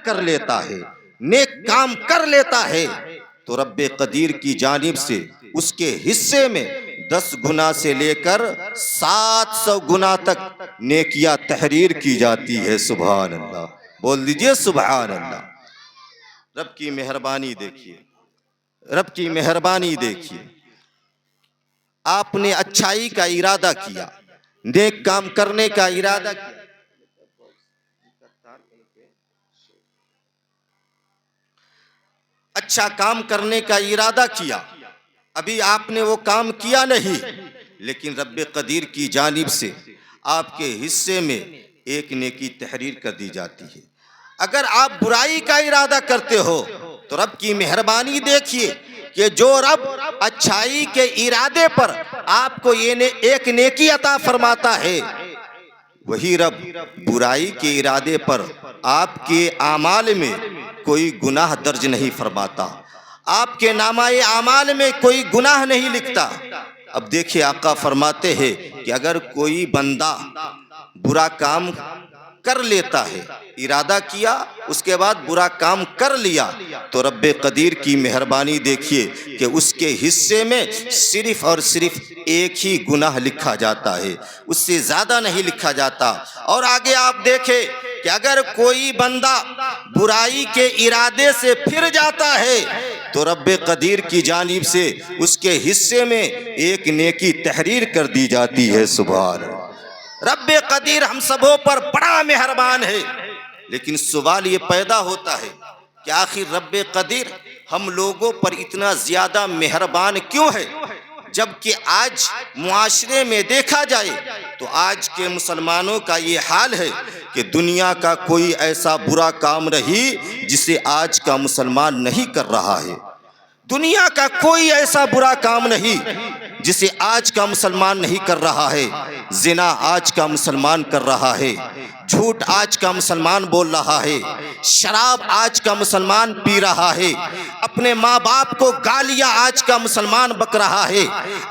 کر لیتا ہے، نیک کام کر لیتا ہے، تو رب قدیر کی جانب سے اس کے حصے میں 10 گنا سے لے کر 700 گنا تک نیکیاں تحریر کی جاتی ہے۔ سبحان اللہ، بول دیجئے سبحان اللہ۔ رب کی مہربانی دیکھیے، رب کی مہربانی دیکھیے۔ آپ نے اچھائی کا ارادہ کیا، نیک کام کرنے کا ارادہ کیا، اچھا کام کرنے کا ارادہ کیا، ابھی آپ نے وہ کام کیا نہیں، لیکن رب قدیر کی جانب سے آپ کے حصے میں ایک نیکی تحریر کر دی جاتی ہے۔ اگر آپ برائی کا ارادہ کرتے ہو تو رب کی مہربانی دیکھیے کہ جو رب اچھائی کے ارادے پر آپ کو ایک نیکی عطا فرماتا ہے، وہی رب برائی کے ارادے پر آپ کے اعمال میں کوئی گناہ درج نہیں فرماتا، آپ کے نامہ اعمال میں کوئی گناہ نہیں لکھتا۔ اب دیکھیں آقا فرماتے ہیں کہ اگر کوئی بندہ برا کام کر لیتا ہے، ارادہ کیا اس کے بعد برا کام کر لیا، تو رب قدیر کی مہربانی دیکھیے کہ اس کے حصے میں صرف اور صرف ایک ہی گناہ لکھا جاتا ہے، اس سے زیادہ نہیں لکھا جاتا۔ اور آگے آپ دیکھیں کہ اگر کوئی بندہ برائی کے ارادے سے پھر جاتا ہے تو رب قدیر کی جانب سے اس کے حصے میں ایک نیکی تحریر کر دی جاتی ہے۔ سبحان اللہ، رب قدیر ہم سبوں پر بڑا مہربان ہے، لیکن سوال یہ پیدا ہوتا ہے کہ آخر رب قدیر ہم لوگوں پر اتنا زیادہ مہربان کیوں ہے؟ جبکہ آج معاشرے میں دیکھا جائے تو آج کے مسلمانوں کا یہ حال ہے کہ دنیا کا کوئی ایسا برا کام نہیں جسے آج کا مسلمان نہیں کر رہا ہے، دنیا کا کوئی ایسا برا کام نہیں جسے آج کا مسلمان نہیں کر رہا ہے۔ زنا آج کا مسلمان کر رہا ہے، جھوٹ آج کا مسلمان بول رہا ہے، شراب آج کا مسلمان پی رہا ہے، اپنے ماں باپ کو گالیاں آج کا مسلمان بک رہا ہے،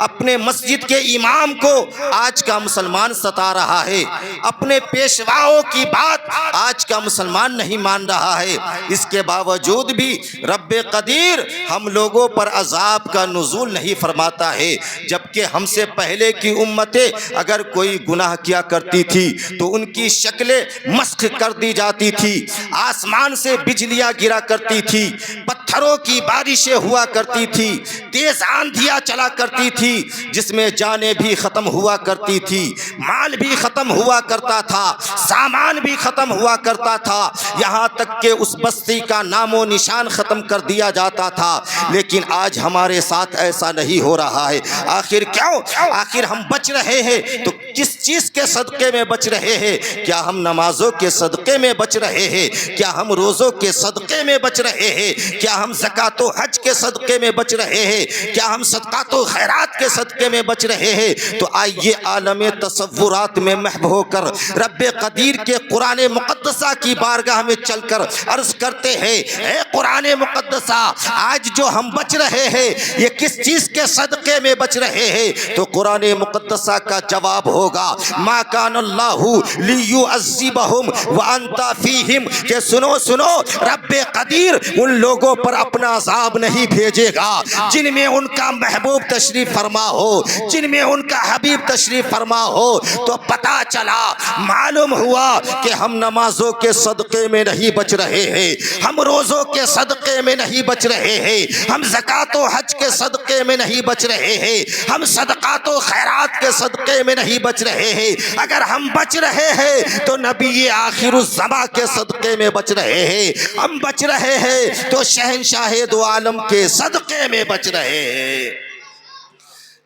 اپنے مسجد کے امام کو آج کا مسلمان ستا رہا ہے، اپنے پیشواؤں کی بات آج کا مسلمان نہیں مان رہا ہے۔ اس کے باوجود بھی رب قدیر ہم لوگوں پر عذاب کا نزول نہیں فرماتا ہے، جبکہ ہم سے پہلے کی امتیں اگر کوئی گناہ کیا کرتی تھی تو ان کی شکلیں مسخ کر دی جاتی تھی، آسمان سے بجلیاں گرا کرتی تھی، پتھروں کی بارشیں ہوا کرتی تھی، تیز آندھیاں چلا کرتی تھی، جس میں جانیں بھی ختم ہوا کرتی تھی، مال بھی ختم ہوا کرتا تھا، سامان بھی ختم ہوا کرتا تھا، یہاں تک کہ اس بستی کا نام و نشان ختم کر دیا جاتا تھا۔ لیکن آج ہمارے ساتھ ایسا نہیں ہو رہا ہے۔ آخر کیوں؟ آخر ہم بچ رہے ہیں تو کس چیز کے صدقے میں بچ رہے ہیں؟ کیا ہم نمازوں کے صدقے میں بچ رہے ہیں؟ کیا ہم روزوں کے صدقے میں بچ رہے ہیں؟ کیا ہم زکوٰۃ و حج کے صدقے میں بچ رہے ہیں؟ کیا ہم صدقات و خیرات کے صدقے میں بچ رہے ہیں؟ تو آئیے عالم تصورات میں محو ہو کر رب قدیر کے قرآن مقدسہ کی بارگاہ میں چل کر عرض کرتے ہیں، اے قرآن مقدسہ، آج جو ہم بچ رہے ہیں یہ کس چیز کے صدقے میں بچ رہے ہیں؟ تو قرآن مقدسہ کا جواب ہوگا، ما کان اللہ لیعذبہم وانت فیہم، کہ سنو سنو، رب قدیر ان لوگوں پر اپنا عذاب نہیں بھیجے گا جن میں ان کا محبوب تشریف فرما ہو، جن میں ان کا حبیب تشریف فرما ہو۔ تو پتہ چلا، معلوم ہوا کہ ہم نمازوں کے صدقے میں نہیں بچ رہے ہیں، ہم روزوں کے صدقے میں نہیں بچ رہے ہیں، ہم زکوٰۃ و حج کے صدقے میں نہیں بچ رہے ہیں، ہم صدقات و خیرات کے صدقے میں نہیں بچ رہے ہیں۔ اگر ہم بچ رہے ہیں تو نبی آخر الزماں کے صدقے میں بچ رہے ہیں، ہم بچ رہے ہیں تو شہنشاہ دو عالم کے صدقے میں بچ رہے ہیں۔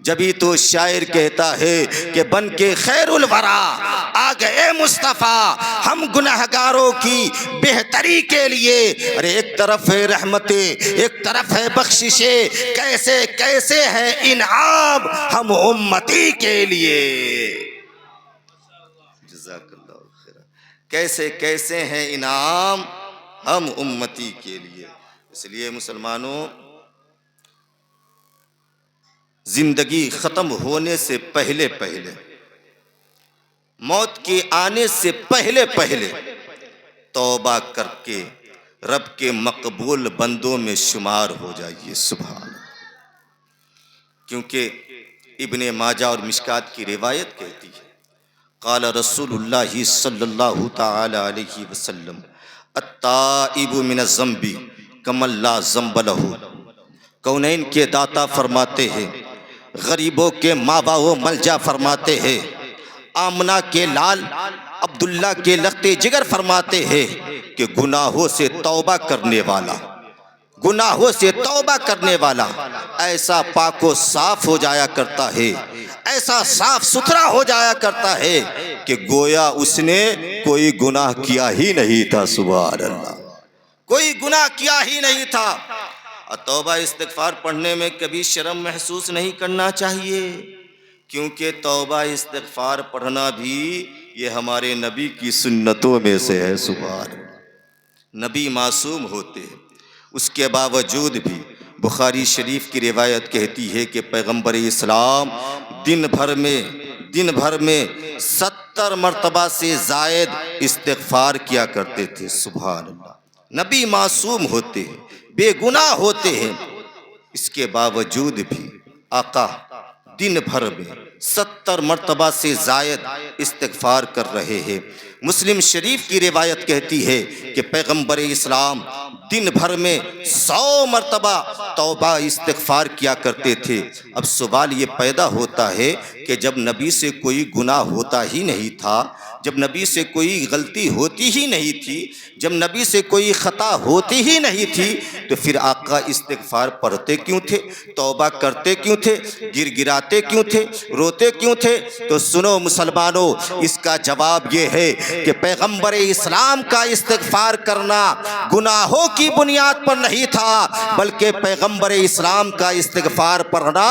جبھی تو شاعر کہتا ہے کہ بن کے خیر الورا آ گئے مصطفیٰ ہم گنہگاروں کی بہتری کے لیے۔ ارے ایک طرف ہے رحمتیں، ایک طرف ہے بخششیں، کیسے کیسے ہے انعام ہم امتی کے لیے۔ جزاک اللہ خیر۔ کیسے کیسے ہیں انعام ہم امتی کے لیے۔ اس لیے مسلمانوں، زندگی ختم ہونے سے پہلے پہلے، موت کے آنے سے پہلے پہلے توبہ کر کے رب کے مقبول بندوں میں شمار ہو جائیے. سبحان اللہ. کیونکہ ابن ماجہ اور مشکات کی روایت کہتی ہے قال رسول اللہ صلی اللہ تعالی علیہ وسلم التائب من الذنب کمن لا ذنب لہ. کونین کے داتا فرماتے ہیں، غریبوں کے ماوا و ملجا فرماتے ہیں، آمنہ کے لال عبداللہ کے لخت جگر فرماتے ہیں کہ گناہوں سے توبہ کرنے والا، گناہوں سے توبہ کرنے والا ایسا پاک و صاف ہو جایا کرتا ہے، ایسا صاف ستھرا ہو جایا کرتا ہے کہ گویا اس نے کوئی گناہ کیا ہی نہیں تھا. سبحان اللہ. کوئی گناہ کیا ہی نہیں تھا. اور توبہ استغفار پڑھنے میں کبھی شرم محسوس نہیں کرنا چاہیے، کیونکہ توبہ استغفار پڑھنا بھی یہ ہمارے نبی کی سنتوں میں سے ہے. سبحان اللہ. نبی معصوم ہوتے ہیں، اس کے باوجود بھی بخاری شریف کی روایت کہتی ہے کہ پیغمبر اسلام دن بھر میں 70 مرتبہ سے زائد استغفار کیا کرتے تھے. سبحان اللہ. نبی معصوم ہوتے ہیں، بے گناہ ہوتے ہیں، اس کے باوجود بھی آقا دن بھر میں 70 مرتبہ سے زائد استغفار کر رہے ہیں. مسلم شریف کی روایت کہتی ہے کہ پیغمبر اسلام دن بھر میں 100 مرتبہ توبہ استغفار کیا کرتے تھے. اب سوال یہ پیدا ہوتا ہے کہ جب نبی سے کوئی گناہ ہوتا ہی نہیں تھا، جب نبی سے کوئی غلطی ہوتی ہی نہیں تھی، جب نبی سے کوئی خطا ہوتی ہی نہیں تھی، تو پھر آقا استغفار پڑھتے کیوں تھے؟ توبہ کرتے کیوں تھے؟ گر گراتے کیوں تھے؟ روتے کیوں تھے؟ تو سنو مسلمانوں، اس کا جواب یہ ہے کہ پیغمبر اسلام کا استغفار کرنا گناہوں کی بنیاد پر نہیں تھا، بلکہ پیغمبر اسلام کا استغفار پڑھنا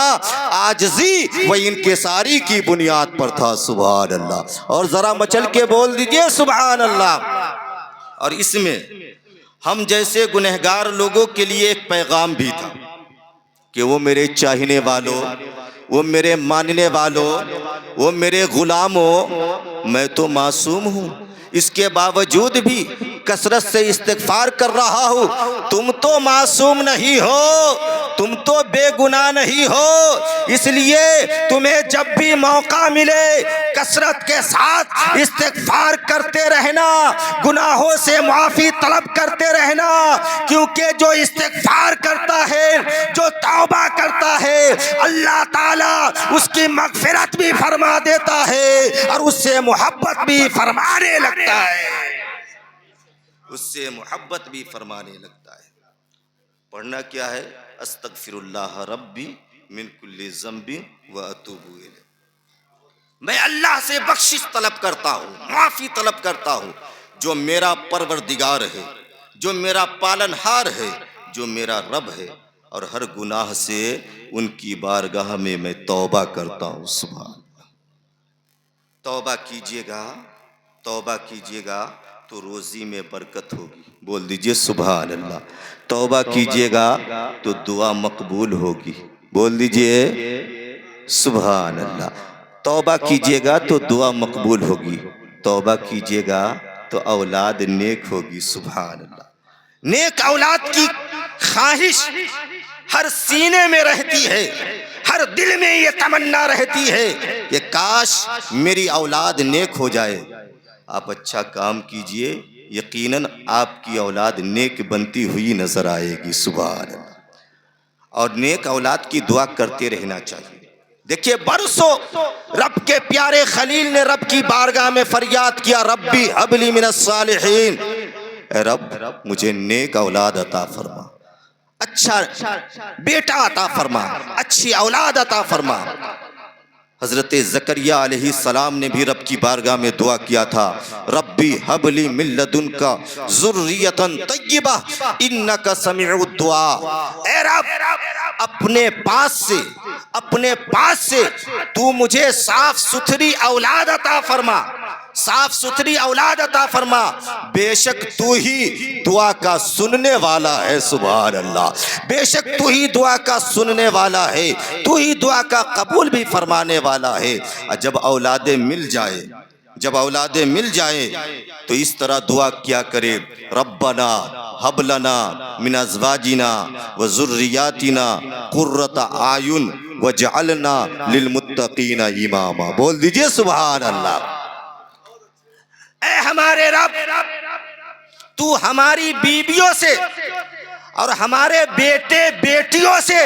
عاجزی و انکساری کی بنیاد پر تھا. سبحان اللہ. اور ذرا مچل کے بول دیجئے سبحان اللہ. اور اس میں ہم جیسے گنہگار لوگوں کے لیے ایک پیغام بھی تھا کہ وہ میرے چاہنے والوں، وہ میرے ماننے والوں، وہ میرے غلاموں، میں تو معصوم ہوں، اس کے باوجود بھی کثرت سے استغفار کر رہا ہوں. تم تو معصوم نہیں ہو، تم تو بے گناہ نہیں ہو، اس لیے تمہیں جب بھی موقع ملے کثرت کے ساتھ استغفار کرتے رہنا، گناہوں سے معافی طلب کرتے رہنا، کیونکہ جو استغفار کرتا ہے، جو توبہ کرتا ہے، اللہ تعالیٰ اس کی مغفرت بھی فرما دیتا ہے اور اس سے محبت بھی فرمانے لگتا ہے. اس سے محبت بھی فرمانے لگتا ہے. پڑھنا کیا ہے؟ استغفر اللہ ربی من کل ذنب واتوب الیہ. میں اللہ سے بخشش طلب کرتا ہوں، معافی طلب کرتا ہوں، جو میرا پروردگار ہے، جو میرا پالنہار ہے، جو میرا رب ہے، اور ہر گناہ سے ان کی بارگاہ میں توبہ کرتا ہوں. سبحان اللہ. توبہ کیجئے گا، توبہ کیجئے گا تو روزی میں برکت ہوگی. بول دیجئے سبحان اللہ. توبہ کیجئے گا تو دعا مقبول ہوگی. بول دیجئے سبحان اللہ. توبہ کیجئے گا تو دعا مقبول ہوگی. توبہ کیجئے گا تو اولاد نیک ہوگی. سبحان اللہ. نیک اولاد کی خواہش ہر سینے میں رہتی ہے، ہر دل میں یہ تمنا رہتی ہے کہ کاش میری اولاد نیک ہو جائے. آپ اچھا کام کیجئے، یقیناً آپ کی اولاد نیک بنتی ہوئی نظر آئے گی. سبحان اللہ. اور نیک اولاد کی دعا کرتے رہنا چاہیے. دیکھیے برسوں رب کے پیارے خلیل نے رب کی بارگاہ میں فریاد کیا، ربی ہب لی من الصالحین، اے رب مجھے نیک اولاد عطا فرما، اچھا بیٹا عطا فرما، اچھی اولاد عطا فرما. حضرت زکریا علیہ السلام نے بھی رب کی بارگاہ میں دعا کیا تھا، ربی حب لی من لدنک ذریۃ طیبہ انک سمیع الدعاء. اے رب اپنے پاس سے تو مجھے صاف ستھری اولاد عطا فرما، صاف ستھری اولاد عطا فرما، بے شک تو ہی دعا کا سننے والا ہے. سبحان اللہ. بے شک تو ہی دعا کا سننے والا ہے، تو ہی دعا کا قبول بھی فرمانے والا ہے. جب اولادیں مل جب اولادیں مل جائیں تو اس طرح دعا کیا کرے، ربنا ہب لنا من ازواجنا وذریاتنا قرۃ اعین وجعلنا للمتقین اماما۔ بول دیجئے سبحان اللہ۔ اے ہمارے رب، تو ہماری بیویوں سے اور ہمارے بیٹے بیٹیوں سے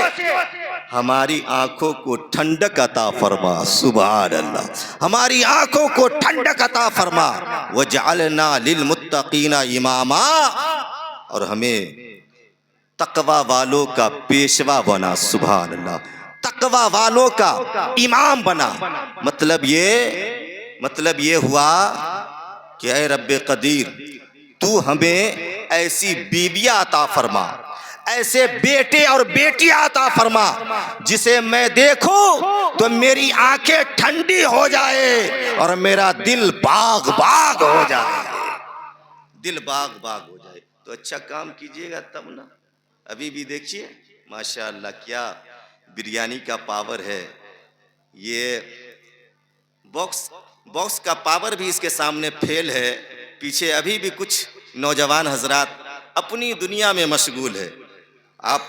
ہماری آنکھوں کو ٹھنڈک عطا فرما، سبحان اللہ، ہماری آنکھوں کو ٹھنڈک عطا فرما، وجعلنا للمتقین اماما، اور ہمیں تقوی والوں کا پیشوا بنا، سبحان اللہ، تقوی والوں کا امام بنا۔ مطلب یہ ہوا کہ اے رب قدیر، تو ہمیں ایسی بیویاں عطا فرما، ایسے بیٹے اور بیٹیاں عطا فرما جسے میں دیکھوں تو میری آنکھیں ٹھنڈی ہو جائے اور میرا دل باغ باغ ہو جائے، دل باغ باغ ہو جائے۔ تو اچھا کام کیجئے گا تب نا۔ ابھی بھی دیکھیے ماشاءاللہ کیا بریانی کا پاور ہے، یہ باکس کا پاور بھی اس کے سامنے فیل ہے۔ پیچھے ابھی بھی کچھ نوجوان حضرات اپنی دنیا میں مشغول ہے۔ آپ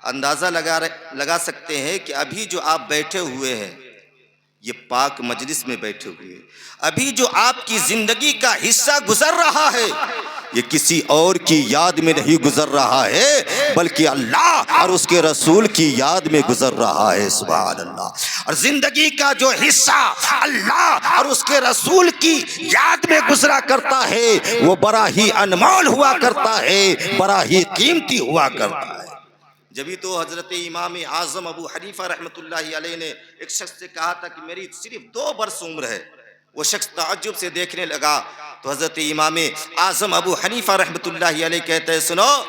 اندازہ لگا سکتے ہیں کہ ابھی جو آپ بیٹھے ہوئے ہیں، یہ پاک مجلس میں بیٹھے ہوئے ہیں، ابھی جو آپ کی زندگی کا حصہ گزر رہا ہے، یہ کسی اور کی یاد میں نہیں گزر رہا ہے بلکہ اللہ اور اس کے رسول کی یاد میں گزر رہا ہے، سبحان اللہ۔ اور زندگی کا جو حصہ اللہ اور اس کے رسول کی یاد میں گزرا کرتا ہے وہ بڑا ہی انمول ہوا کرتا ہے، بڑا ہی قیمتی ہوا کرتا ہے۔ جبھی تو حضرت امام اعظم ابو حنیفہ رحمۃ اللہ علیہ نے ایک شخص سے کہا تھا کہ میری صرف 2 برس عمر ہے۔ وہ شخص تعجب سے دیکھنے لگا تو حضرت امام اعظم ابو حنیفہ رحمۃ اللہ علیہ کہتے ہیں، سنو،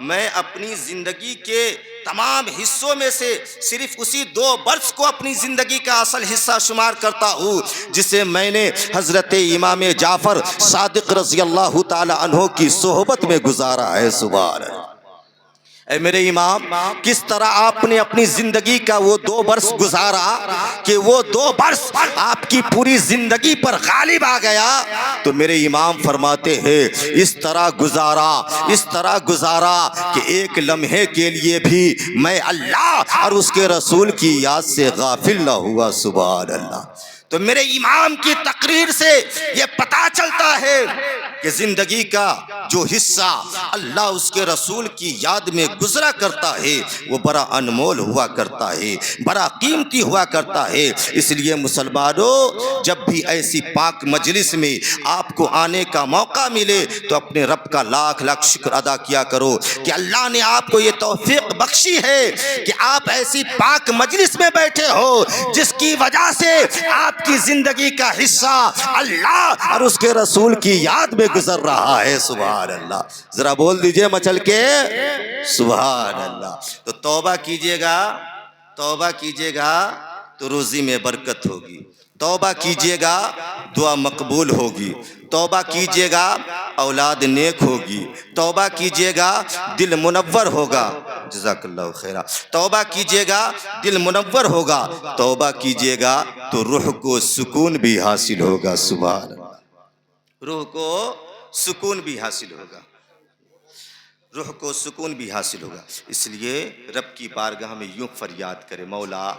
میں اپنی زندگی کے تمام حصوں میں سے صرف اسی 2 برس کو اپنی زندگی کا اصل حصہ شمار کرتا ہوں جسے میں نے حضرت امام جعفر صادق رضی اللہ تعالی عنہ کی صحبت میں گزارا ہے، سبحان اللہ۔ اے میرے امام، کس طرح آپ نے اپنی زندگی کا وہ 2 برس گزارا کہ وہ 2 برس آپ کی پوری زندگی پر غالب آ گیا، تو میرے امام فرماتے ہیں اس طرح گزارا کہ ایک لمحے کے لیے بھی میں اللہ اور اس کے رسول کی یاد سے غافل نہ ہوا، سبحان اللہ۔ تو میرے امام کی تقریر سے یہ پتہ چلتا ہے کہ زندگی کا جو حصہ اللہ اس کے رسول کی یاد میں گزرا کرتا ہے وہ بڑا انمول ہوا کرتا ہے، بڑا قیمتی ہوا کرتا ہے۔ اس لیے مسلمانوں، جب بھی ایسی پاک مجلس میں آپ کو آنے کا موقع ملے تو اپنے رب کا لاکھ لاکھ شکر ادا کیا کرو کہ اللہ نے آپ کو یہ توفیق بخشی ہے کہ آپ ایسی پاک مجلس میں بیٹھے ہو جس کی وجہ سے آپ کی زندگی کا حصہ اللہ اور اس کے رسول کی یاد میں گزر رہا ہے، سبحان اللہ۔ ذرا بول دیجئے مچل کے سبحان اللہ۔ تو توبہ کیجئے گا تو روزی میں برکت ہوگی، توبہ کیجئے گا دعا مقبول ہوگی، توبہ کیجئے گا اولاد نیک ہوگی، توبہ کیجئے گا دل منور ہوگا، جزاک اللہ خیرہ، توبہ کیجئے گا دل منور ہوگا، توبہ کیجئے گا تو روح کو سکون بھی حاصل ہوگا، سبحان اللہ، روح کو سکون بھی حاصل ہوگا، روح کو سکون بھی حاصل ہوگا۔ اس لیے رب کی بارگاہ میں یوں فریاد کرے، مولا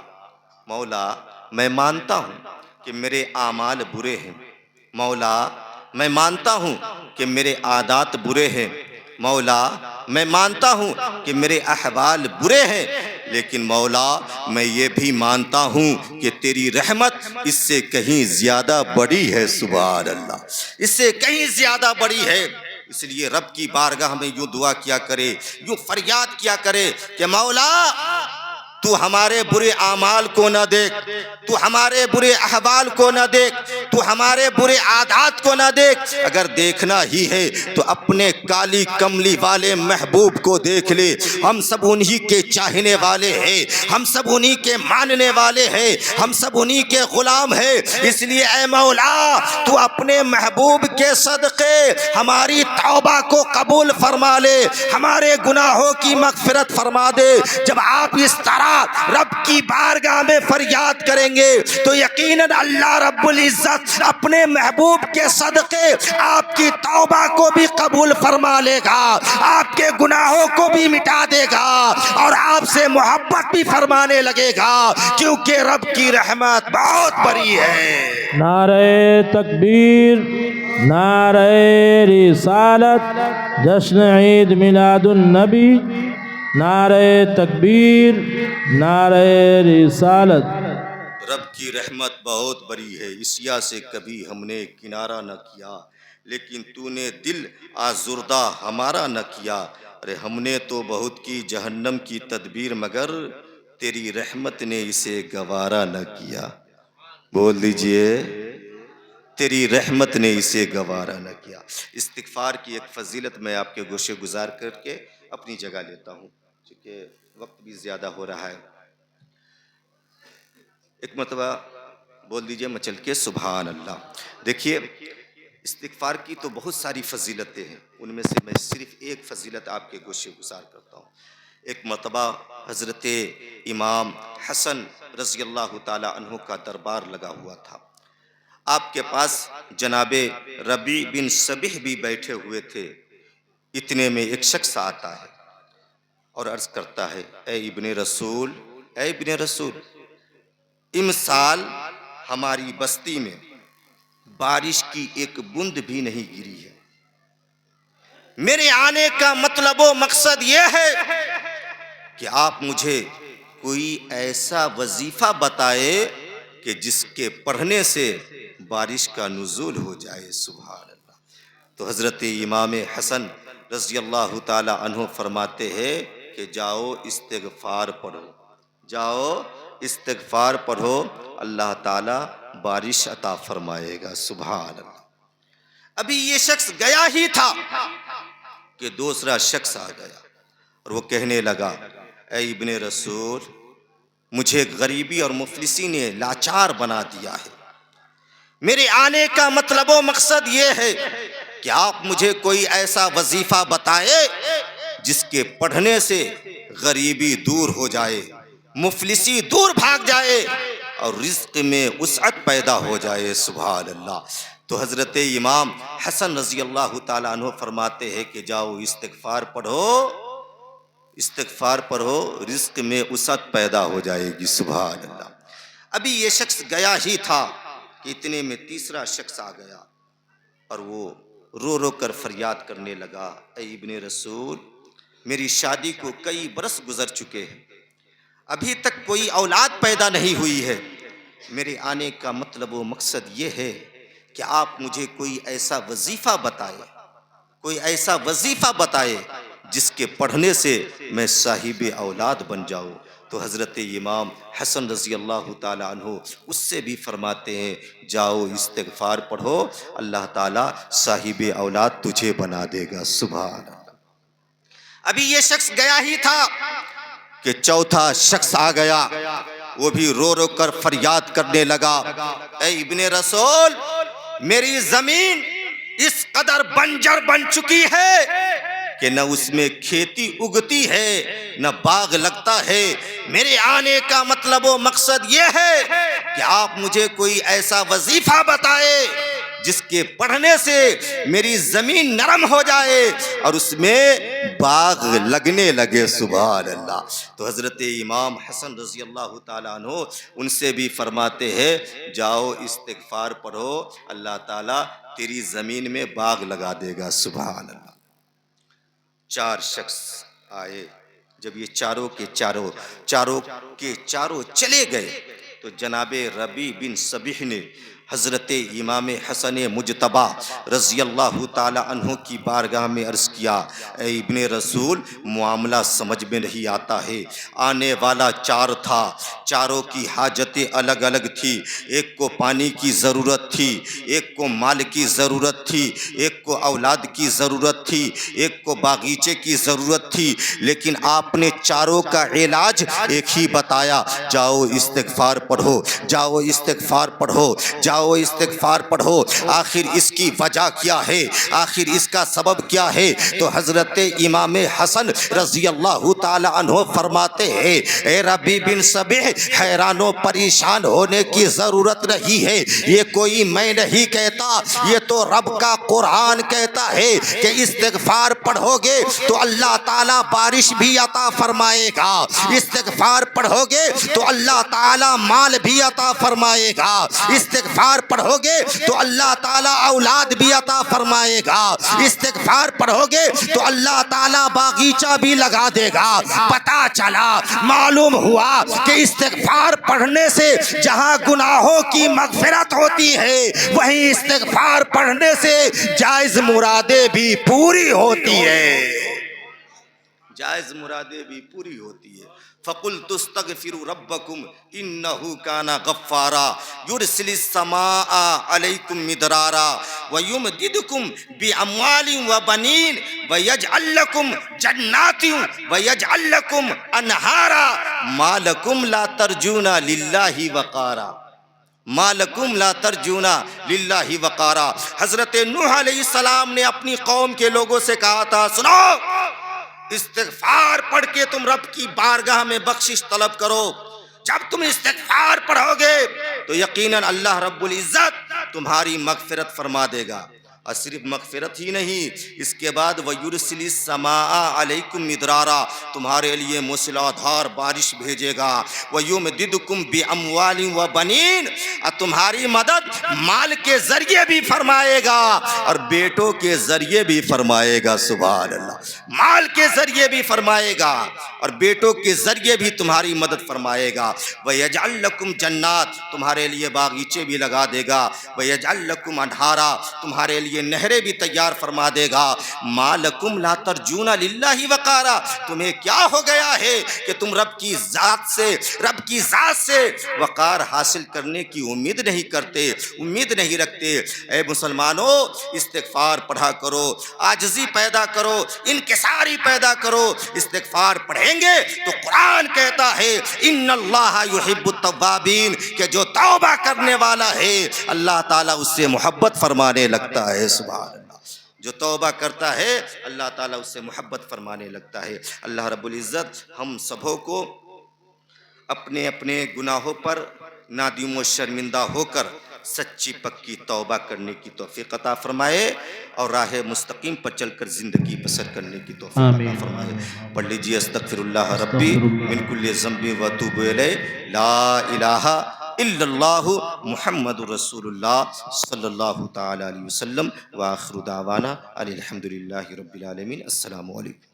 میں مانتا ہوں کہ میرے اعمال برے ہیں، مولا میں مانتا ہوں کہ میرے عادات برے ہیں، مولا میں مانتا ہوں کہ میرے احوال برے ہیں، لیکن مولا میں یہ بھی مانتا ہوں کہ تیری رحمت اس سے کہیں زیادہ بڑی ہے، سبحان اللہ، اس سے کہیں زیادہ بڑی ہے۔ اس لیے رب کی بارگاہ میں یوں دعا کیا کرے، یوں فریاد کیا کرے کہ مولا تو ہمارے برے اعمال کو نہ دیکھ، تو ہمارے برے احوال کو نہ دیکھ، تو ہمارے برے عادات کو نہ دیکھ، اگر دیکھنا ہی ہے تو اپنے کالی کملی والے محبوب کو دیکھ لے، ہم سب انہی کے چاہنے والے ہیں، ہم سب انہی کے ماننے والے ہیں، ہم سب انہی کے غلام ہیں۔ اس لیے اے مولا تو اپنے محبوب کے صدقے ہماری توبہ کو قبول فرما لے، ہمارے گناہوں کی مغفرت فرما دے۔ جب آپ اس طرح رب کی بارگاہ میں فریاد کریں گے تو یقیناً اللہ رب العزت اپنے محبوب کے صدقے آپ کی توبہ کو بھی قبول فرما لے گا، آپ کے گناہوں کو بھی مٹا دے گا اور آپ سے محبت بھی فرمانے لگے گا، کیونکہ رب کی رحمت بہت بڑی ہے۔ نعرہ تکبیر، نعرہ رسالت، جشن عید میلاد النبی، نعرہ تکبیر، نعرہ رسالت۔ رب کی رحمت بہت بڑی ہے، اسیا سے کبھی ہم نے کنارہ نہ کیا، لیکن تو نے دل آزردہ ہمارا نہ کیا۔ ارے ہم نے تو بہت کی جہنم کی تدبیر، مگر تیری رحمت نے اسے گوارا نہ کیا۔ بول دیجئے، تیری رحمت نے اسے گوارا نہ کیا۔ استغفار کی ایک فضیلت میں آپ کے گوشے گزار کر کے اپنی جگہ لیتا ہوں، چونکہ وقت بھی زیادہ ہو رہا ہے۔ ایک مرتبہ بول دیجئے مچل کے سبحان اللہ۔ دیکھیے، استغفار کی تو بہت ساری فضیلتیں ہیں، ان میں سے میں صرف ایک فضیلت آپ کے گوشے گزار کرتا ہوں۔ ایک مرتبہ حضرت امام حسن رضی اللہ تعالی عنہ کا دربار لگا ہوا تھا، آپ کے پاس جناب ربیع بن صبیح بھی بیٹھے ہوئے تھے۔ اتنے میں ایک شخص آتا ہے اور عرض کرتا ہے، اے ابن رسول، اے ابن رسول، امسال ہماری بستی میں بارش کی ایک بوند بھی نہیں گری ہے۔ میرے آنے کا مطلب و مقصد یہ ہے کہ آپ مجھے کوئی ایسا وظیفہ بتائے کہ جس کے پڑھنے سے بارش کا نزول ہو جائے۔ سبحان اللہ۔ تو حضرت امام حسن رضی اللہ تعالی عنہ فرماتے ہیں کہ جاؤ استغفار پڑھو، جاؤ استغفار پڑھو، اللہ تعالی بارش عطا فرمائے گا۔ سبحان اللہ۔ ابھی یہ شخص گیا ہی تھا کہ دوسرا شخص آ گیا اور وہ کہنے لگا، اے ابن رسول، مجھے غریبی اور مفلسی نے لاچار بنا دیا ہے۔ میرے آنے کا مطلب و مقصد یہ ہے کہ آپ مجھے کوئی ایسا وظیفہ بتائے جس کے پڑھنے سے غریبی دور ہو جائے، مفلسی دور بھاگ جائے اور رزق میں وسعت پیدا ہو جائے۔ سبحان اللہ۔ تو حضرت امام حسن رضی اللہ تعالیٰ عنہ فرماتے ہیں کہ جاؤ استغفار پڑھو، استغفار پڑھو، رزق میں وسعت پیدا ہو جائے گی۔ سبحان اللہ۔ ابھی یہ شخص گیا ہی تھا کہ اتنے میں تیسرا شخص آ گیا اور وہ رو رو کر فریاد کرنے لگا، اے ابن رسول، میری شادی کو کئی برس گزر چکے ہیں، ابھی تک کوئی اولاد پیدا نہیں ہوئی ہے۔ میرے آنے کا مطلب و مقصد یہ ہے کہ آپ مجھے کوئی ایسا وظیفہ بتائے، کوئی ایسا وظیفہ بتائے جس کے پڑھنے سے میں صاحب اولاد بن جاؤں۔ تو حضرت امام حسن رضی اللہ تعالیٰ عنہ اس سے بھی فرماتے ہیں، جاؤ استغفار پڑھو، اللہ تعالیٰ صاحب اولاد تجھے بنا دے گا۔ سبحان اللہ۔ ابھی یہ شخص گیا ہی تھا کہ چوتھا شخص آ گیا، وہ بھی رو رو کر فریاد کرنے لگا، اے ابن رسول، میری زمین اس قدر بنجر بن چکی ہے کہ نہ اس میں کھیتی اگتی ہے نہ باغ لگتا ہے۔ میرے آنے کا مطلب و مقصد یہ ہے کہ آپ مجھے کوئی ایسا وظیفہ بتائے جس کے پڑھنے سے میری زمین نرم ہو جائے اور اس میں باغ لگنے لگے۔ سبحان اللہ۔ تو حضرت امام حسن رضی اللہ تعالیٰ عنہ ان سے بھی فرماتے ہیں، جاؤ استغفار پڑھو، اللہ تعالیٰ تیری زمین میں باغ لگا دے گا۔ سبحان اللہ۔ چار شخص آئے، جب یہ چاروں کے چاروں چلے گئے تو جناب ربیع بن صبیح نے حضرت امام حسن مجتبی رضی اللہ تعالی عنہ کی بارگاہ میں عرض کیا، اے ابن رسول، معاملہ سمجھ میں نہیں آتا ہے، آنے والا چار تھا، چاروں کی حاجتیں الگ الگ تھی، ایک کو پانی کی ضرورت تھی، ایک کو مال کی ضرورت تھی، ایک کو اولاد کی ضرورت تھی، ایک کو باغیچے کی ضرورت تھی، لیکن آپ نے چاروں کا علاج ایک ہی بتایا، جاؤ استغفار پڑھو، جاؤ استغفار پڑھو، جاؤ جاؤ استغفار پڑھو. آخر اس کی وجہ کیا ہے, آخر اس کا سبب کیا ہے؟ تو حضرت امام حسن رضی اللہ تعالی عنہ فرماتے ہیں اے ربی بن صبیح, حیران و پریشان ہونے کی ضرورت نہیں ہے. یہ کوئی میں نہیں کہتا, یہ تو رب کا قرآن کہتا ہے کہ استغفار پڑھو گے تو اللہ تعالیٰ بارش بھی عطا فرمائے گا, استغفار پڑھو گے تو اللہ تعالیٰ مال بھی عطا فرمائے گا, استغفار پڑھو گے تو اللہ تعالیٰ اولاد بھی عطا فرمائے گا, استغفار پڑھو گے تو اللہ تعالیٰ باغیچہ بھی لگا دے گا. پتہ چلا, معلوم ہوا کہ استغفار پڑھنے سے جہاں گناہوں کی مغفرت ہوتی ہے وہیں استغفار پڑھنے سے جائز مرادیں بھی پوری ہوتی ہے, جائز مرادیں بھی پوری ہوتی ہے. فَقُلْتُ اسْتَغْفِرُوا رَبَّكُمْ إِنَّهُ كَانَ غَفَّارًا يُرْسِلِ السَّمَاءَ عَلَيْكُمْ مِدْرَارًا وَيُمْدِدْكُمْ بِأَمْوَالٍ وَبَنِينَ وَيَجْعَلْ لَكُمْ جَنَّاتٍ وَيَجْعَلْ لَكُمْ أَنْهَارًا مَا لَكُمْ لَا تَرْجُونَ لِلَّهِ وَقَارًا, ما لکم لا ترجون للہ وقارا. حضرت نوح علیہ السلام نے اپنی قوم کے لوگوں سے کہا تھا, سنو, استغفار پڑھ کے تم رب کی بارگاہ میں بخشش طلب کرو. جب تم استغفار پڑھو گے تو یقیناً اللہ رب العزت تمہاری مغفرت فرما دے گا. اور صرف مغفرت ہی نہیں, اس کے بعد وَيُرْسِلِ السَّمَاءَ عَلَيْكُمْ مِدْرَارًا, تمہارے لیے موسلادھار بارش بھیجے گا. وَيُمْدِدْكُمْ بِأَمْوَالٍ وَبَنِينَ, اور تمہاری مدد مال کے ذریعے بھی فرمائے گا اور بیٹوں کے ذریعے بھی فرمائے گا. سبحان اللہ, مال کے ذریعے بھی فرمائے گا اور بیٹوں کے ذریعے بھی تمہاری مدد فرمائے گا. وَيَجْعَلْ لَكُمْ جَنَّاتٍ, تمہارے لیے باغیچے بھی لگا دے گا. وَيَجْعَلْ لَكُمْ أَنْهَارًا, تمہارے لیے نہریں بھی تیار فرما دے گا. مَا لَكُمْ لَا تَرْجُونَ لِلَّهِ وَقَارًا, تمہیں کیا ہو گیا ہے کہ تم رب کی ذات سے وقار حاصل کرنے کی امید نہیں کرتے, امید نہیں رکھتے. اے مسلمانوں, استغفار پڑھا کرو, عاجزی پیدا کرو, انکساری پیدا کرو. استغفار پڑھیں گے تو قرآن کہتا ہے ان اللہ یحب التوابین, کہ جو توبہ کرنے والا ہے اللہ تعالیٰ اس سے محبت فرمانے لگتا ہے. سبحان اللہ, جو توبہ کرتا ہے اللہ تعالیٰ اس سے محبت فرمانے لگتا ہے. اللہ رب العزت ہم سبوں کو اپنے اپنے گناہوں پر نادم و شرمندہ ہو کر سچی پکی توبہ کرنے کی توفیق عطا فرمائے اور راہ مستقیم پر چل کر زندگی بسر کرنے کی توفیق عطا فرمائے. پڑھ لیجیے استغفر اللہ ربی من کل ذنب و اتوب الیہ, لا الہ الا اللہ محمد رسول اللہ صلی اللہ تعالی علیہ وسلم. وآخر دعوانا الحمد للہ رب العالمین. السلام علیکم.